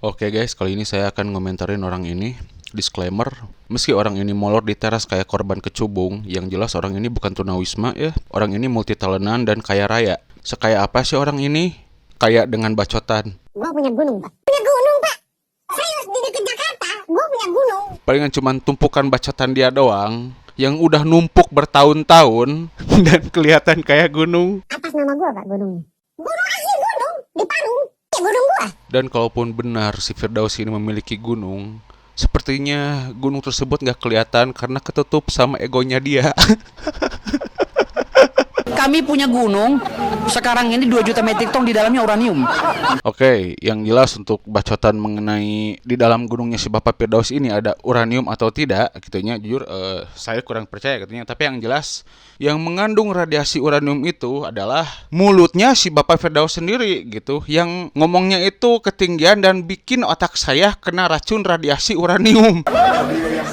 Oke guys, kali ini saya akan ngomentarin orang ini. Disclaimer, meski orang ini molor di teras kayak korban kecubung, yang jelas orang ini bukan tunawisma ya. Orang ini multitalentan dan kaya raya. Sekaya apa sih orang ini? Kaya dengan bacotan. Gua punya gunung, Pak. Punya gunung, Pak. Saya di dekat Jakarta. Gua punya gunung. Palingan cuman tumpukan bacotan dia doang, yang udah numpuk bertahun-tahun dan kelihatan kayak gunung. Atas nama gua, Pak, gunungnya. Gunung asli gunung di Parung. Ya, gunung gua. Dan kalaupun benar si Firdaus ini memiliki gunung, sepertinya gunung tersebut gak kelihatan karena ketutup sama egonya dia. Kami punya gunung, sekarang ini 2 juta metrik ton di dalamnya uranium. Oke, yang jelas untuk bacotan mengenai di dalam gunungnya si Bapak Firdaus ini ada uranium atau tidak, gitunya jujur saya kurang percaya katanya. Tapi yang jelas yang mengandung radiasi uranium itu adalah mulutnya si Bapak Firdaus sendiri gitu. Yang ngomongnya itu ketinggian dan bikin otak saya kena racun radiasi uranium.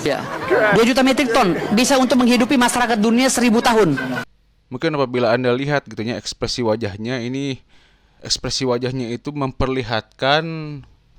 Ya. 2 juta metrik ton bisa untuk menghidupi masyarakat dunia 1000 tahun. Mungkin apabila Anda lihat gitunya ekspresi wajahnya itu memperlihatkan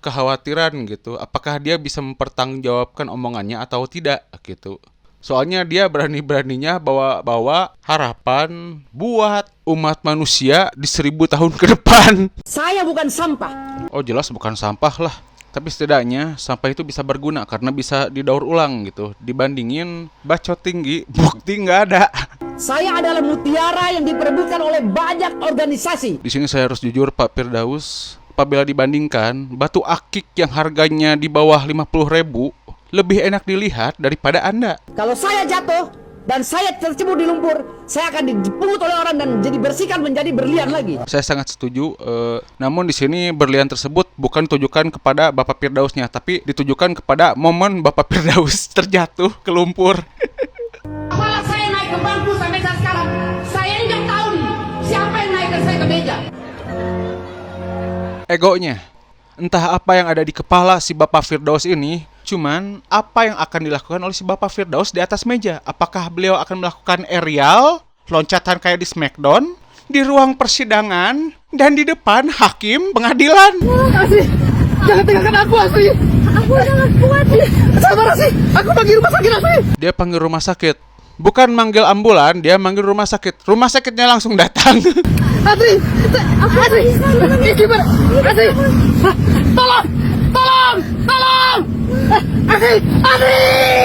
kekhawatiran gitu. Apakah dia bisa mempertanggungjawabkan omongannya atau tidak gitu. Soalnya dia berani-beraninya bawa harapan buat umat manusia di 1000 tahun ke depan. Saya bukan sampah. Oh jelas bukan sampah lah. Tapi setidaknya sampah itu bisa berguna karena bisa didaur ulang gitu. Dibandingin bacot tinggi, bukti nggak ada. Saya adalah mutiara yang diperebutkan oleh banyak organisasi. Di sini saya harus jujur Pak Firdaus, apabila dibandingkan batu akik yang harganya di bawah 50.000 lebih enak dilihat daripada Anda. Kalau saya jatuh dan saya tercebur di lumpur, saya akan dipungut oleh orang dan dibersihkan menjadi berlian lagi. Saya sangat setuju. Namun di sini berlian tersebut bukan ditujukan kepada Bapak Firdausnya, tapi ditujukan kepada momen Bapak Firdaus terjatuh ke lumpur. Malah saya naik ke bangku sampai saat sekarang. Saya ini nggak tahu nih siapa yang naikkan saya ke meja. Egonya, entah apa yang ada di kepala si Bapak Firdaus ini. Cuman apa yang akan dilakukan oleh si Bapak Firdaus di atas meja? Apakah beliau akan melakukan aerial, loncatan kayak di Smackdown, di ruang persidangan, dan di depan hakim pengadilan? Asri, jangan tinggalkan aku Asri. Aku sangat kuat sih. Sabar Asri, aku panggil rumah sakit Asri. Dia panggil rumah sakit. Bukan manggil ambulan, dia manggil rumah sakit. Rumah sakitnya langsung datang. Asri, Asri, gimana? Asri, tolong, tolong, tolong. Asri.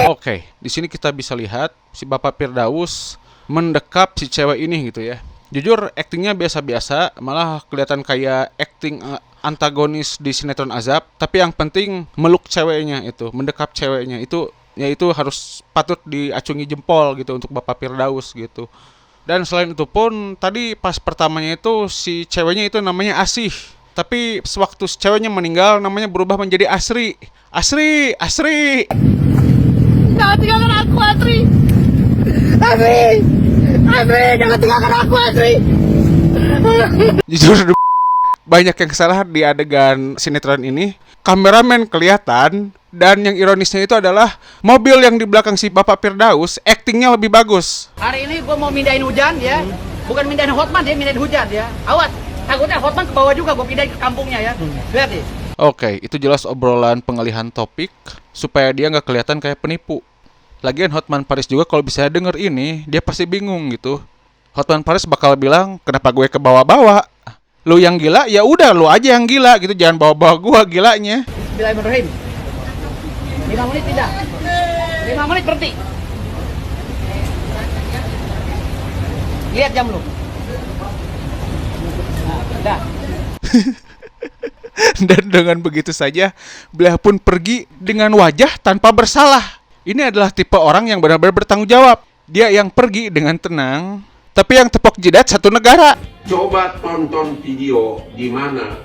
Oke, di sini kita bisa lihat si Bapak Firdaus mendekap si cewek ini gitu ya. Jujur aktingnya biasa-biasa, malah kelihatan kayak akting antagonis di sinetron Azab. Tapi yang penting meluk ceweknya itu, mendekap ceweknya itu, ya itu harus patut diacungi jempol gitu untuk Bapak Firdaus gitu. Dan selain itu pun tadi pas pertamanya itu si ceweknya itu namanya Asih. Tapi sewaktu si ceweknya meninggal namanya berubah menjadi Asri. Asri, Asri. Jangan tinggalkan aku Asri. Asri, Asri, jangan tinggalkan aku Asri. Jujur banyak yang salah di adegan sinetron ini. Kameramen kelihatan. Dan yang ironisnya itu adalah mobil yang di belakang si Bapak Firdaus aktingnya lebih bagus. Hari ini gue mau mindahin hujan ya. Bukan mindahin Hotman ya, mindahin hujan ya. Awas, takutnya Hotman ke bawah juga gue pindahin ke kampungnya ya. Lihat nih. Oke, itu jelas obrolan pengalihan topik supaya dia nggak kelihatan kayak penipu. Lagian Hotman Paris juga kalau bisa denger ini, dia pasti bingung gitu. Hotman Paris bakal bilang, kenapa gue ke bawah-bawah? Lu yang gila, ya udah lu aja yang gila gitu, jangan bawa-bawa gua gilanya. Bismillahirrahmanirrahim. 5 menit tidak. 5 menit berhenti. Lihat jam lu. Nah, udah. Dan dengan begitu saja, beliau pun pergi dengan wajah tanpa bersalah. Ini adalah tipe orang yang benar-benar bertanggung jawab. Dia yang pergi dengan tenang, tapi yang tepok jidat satu negara. Coba tonton video di mana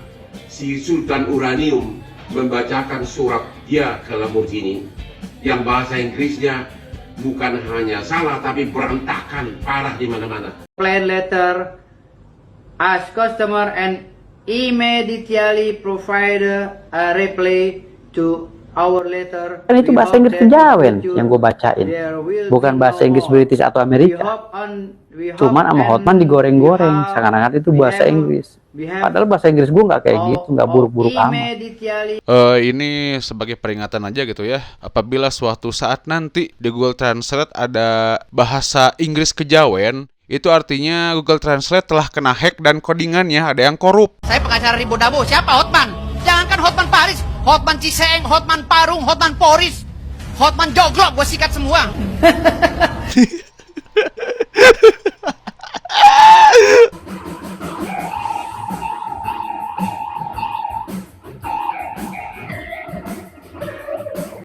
si Sultan Uranium membacakan surat dia ke Lamborghini yang bahasa Inggrisnya bukan hanya salah tapi berantakan parah di mana-mana. Plain letter, ask customer and immediately provide a reply to our letter. Kan itu We bahasa hope Inggris that in kejawen future yang gue bacain, there will bukan be bahasa no Inggris more. British atau We Amerika. hope Cuman sama Hotman digoreng-goreng, seakan-akan itu bahasa Inggris. Padahal bahasa Inggris gue nggak kayak gitu, nggak buruk-buruk amat. Ini sebagai peringatan aja gitu ya. Apabila suatu saat nanti di Google Translate ada bahasa Inggris kejawen, itu artinya Google Translate telah kena hack dan codingannya ada yang korup. Saya pengacara Ribo Dabo. Siapa Hotman? Jangankan Hotman Paris, Hotman Ciseeng, Hotman Parung, Hotman Poris, Hotman Jogrok, gue sikat semua.